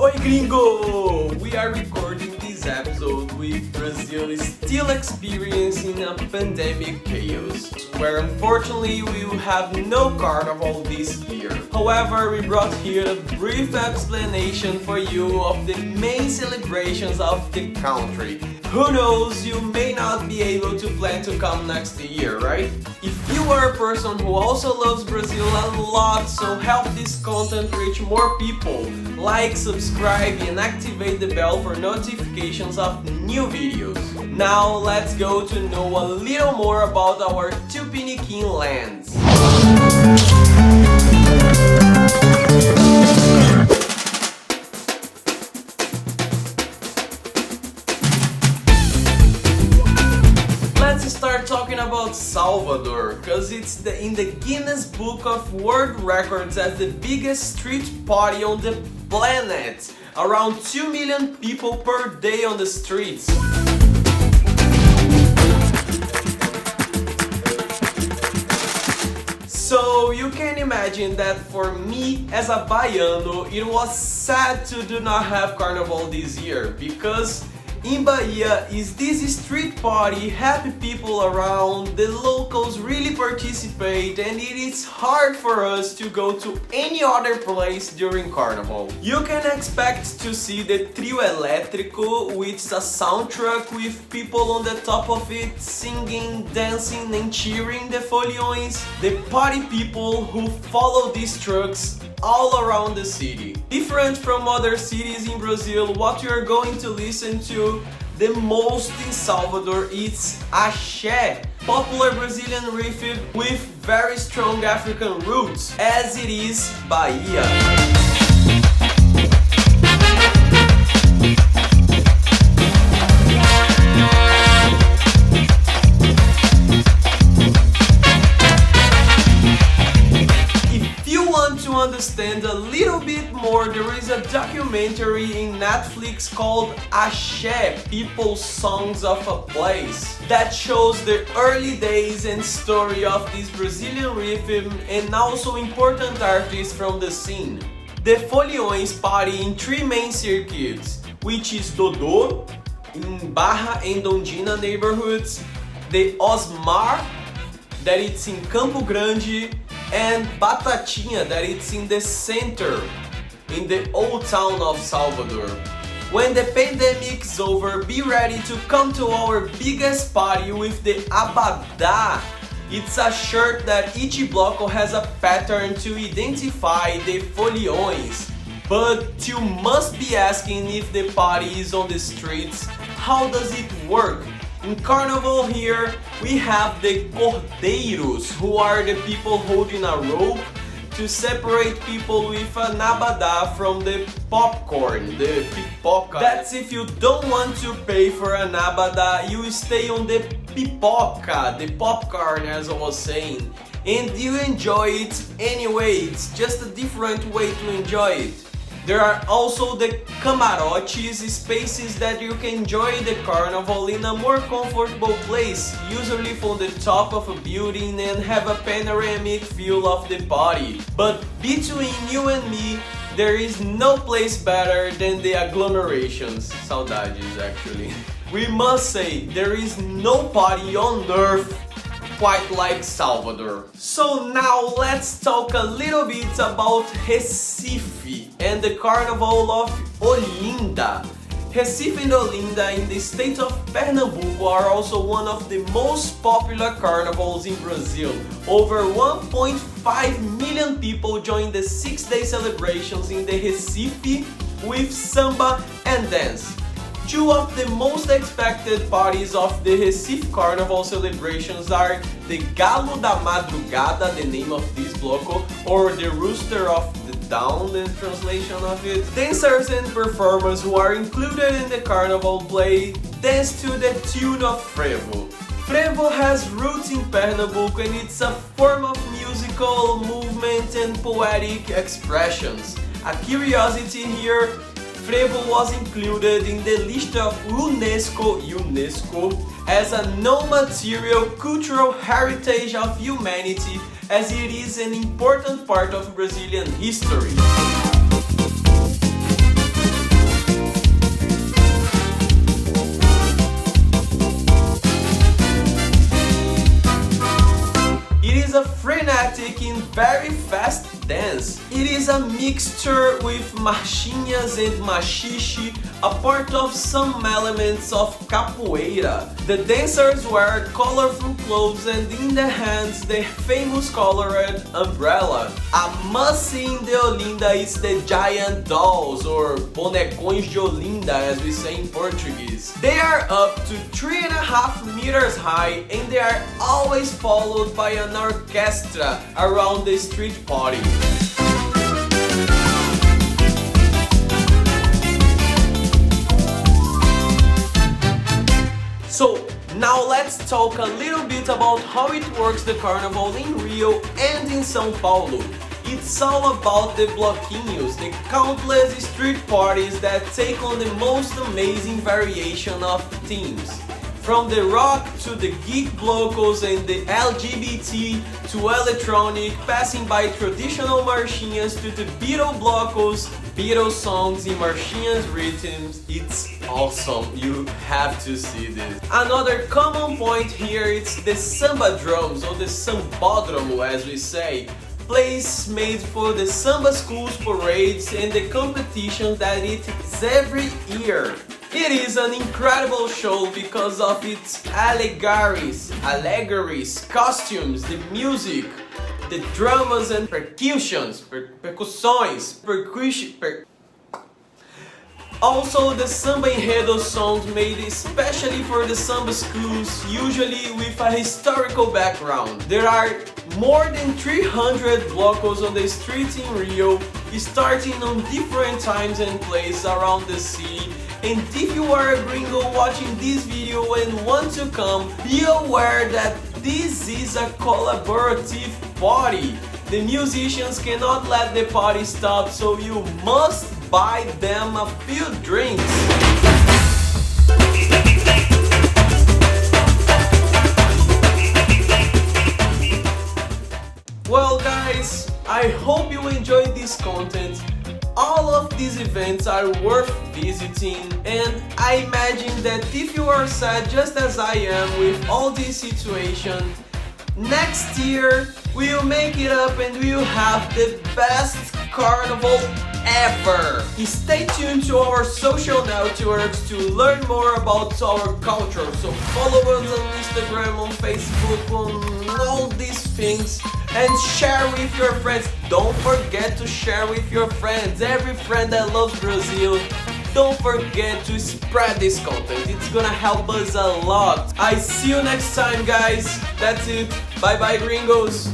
Oi gringo! We are recording this episode with Brazil still experiencing a pandemic chaos, where unfortunately we will have no carnival this year. However, we brought here a brief explanation for you of the main celebrations of the country. Who knows, you may not be able to plan to come next year, right? If you are a person who also loves Brazil a lot, so help this content reach more people, like, subscribe and activate the bell for notifications of new videos. Now let's go to know a little more about our Tupiniquim lands. Let's start talking about Salvador, because it's in the Guinness Book of World Records as the biggest street party on the planet. Around 2 million people per day on the streets. So you can imagine that for me as a Baiano, it was sad to do not have Carnival this year, because in Bahia is this street party, happy people around, the locals really participate, and it is hard for us to go to any other place during Carnival. You can expect to see the trio elétrico, which is a sound truck with people on the top of it singing, dancing and cheering the foliões, the party people who follow these trucks all around the city. Different from other cities in Brazil, what you are going to listen to the most in Salvador is axé, popular Brazilian rhythm with very strong African roots, as it is Bahia. To understand a little bit more, there is a documentary in Netflix called Axé, People's Songs of a Place, that shows the early days and story of this Brazilian rhythm and also important artists from the scene. The foliões party in three main circuits, which is Dodô, in Barra and Ondina neighborhoods, the Osmar, that it's in Campo Grande, and Batatinha, that it's in the center, in the old town of Salvador. When the pandemic's over, be ready to come to our biggest party with the Abadá. It's a shirt that each bloco has a pattern to identify the foliões. But you must be asking, if the party is on the streets, how does it work? In Carnival here, we have the cordeiros, who are the people holding a rope to separate people with an abadá from the popcorn, the pipoca. That's if you don't want to pay for an abadá, you stay on the pipoca, the popcorn as I was saying, and you enjoy it anyway. It's just a different way to enjoy it. There are also the camarotes, spaces that you can enjoy the carnival in a more comfortable place, usually from the top of a building, and have a panoramic view of the party. But between you and me, there is no place better than the agglomerations. Saudades, actually. We must say, there is no party on earth quite like Salvador. So now let's talk a little bit about Recife and the Carnival of Olinda. Recife and Olinda in the state of Pernambuco are also one of the most popular carnivals in Brazil. Over 1.5 million people join the 6-day celebrations in the Recife with samba and dance. Two of the most expected parties of the Recife Carnival celebrations are the Galo da Madrugada, the name of this bloco, or the Rooster of the Dawn, the translation of it. Dancers and performers who are included in the carnival play dance to the tune of frevo. Frevo has roots in Pernambuco, and it's a form of musical movement and poetic expressions. A curiosity here, frevo was included in the list of UNESCO as a non-material cultural heritage of humanity, as it is an important part of Brazilian history. is a mixture with marchinhas and machixe, a part of some elements of capoeira. The dancers wear colorful clothes and in their hands the famous colored umbrella. A must-see in the Olinda is the giant dolls, or bonecões de Olinda as we say in Portuguese. They are up to 3.5 meters high and they are always followed by an orchestra around the street party. So now let's talk a little bit about how it works the carnival in Rio and in São Paulo. It's all about the bloquinhos, the countless street parties that take on the most amazing variation of themes. From the rock to the geek blocos and the LGBT to electronic, passing by traditional marchinhas to the Beatle blocos, Beatles songs in marchinhas rhythms. It's awesome, you have to see this. Another common point here is the samba drums, or the sambódromo as we say. Place made for the samba schools parades and the competitions that it is every year. It is an incredible show because of its allegories, costumes, the music, the dramas and percussions, also the samba enredo songs made especially for the samba schools, usually with a historical background. There are more than 300 blocos on the streets in Rio, starting on different times and places around the city. And if you are a gringo watching this video and want to come, be aware that this is a collaborative party. The musicians cannot let the party stop, so you must buy them a few drinks. Well guys, I hope you enjoyed this content. All of these events are worth visiting, and I imagine that if you are sad just as I am with all this situation, next year we'll make it up and we'll have the best carnival ever. Stay tuned to our social networks to learn more about our culture. So follow us on Instagram, on Facebook, on all these things, and share with your friends. Don't forget to share with your friends. Every friend that loves Brazil, don't forget to spread this content. It's gonna help us a lot. I see you next time, guys. That's it. Bye bye, gringos.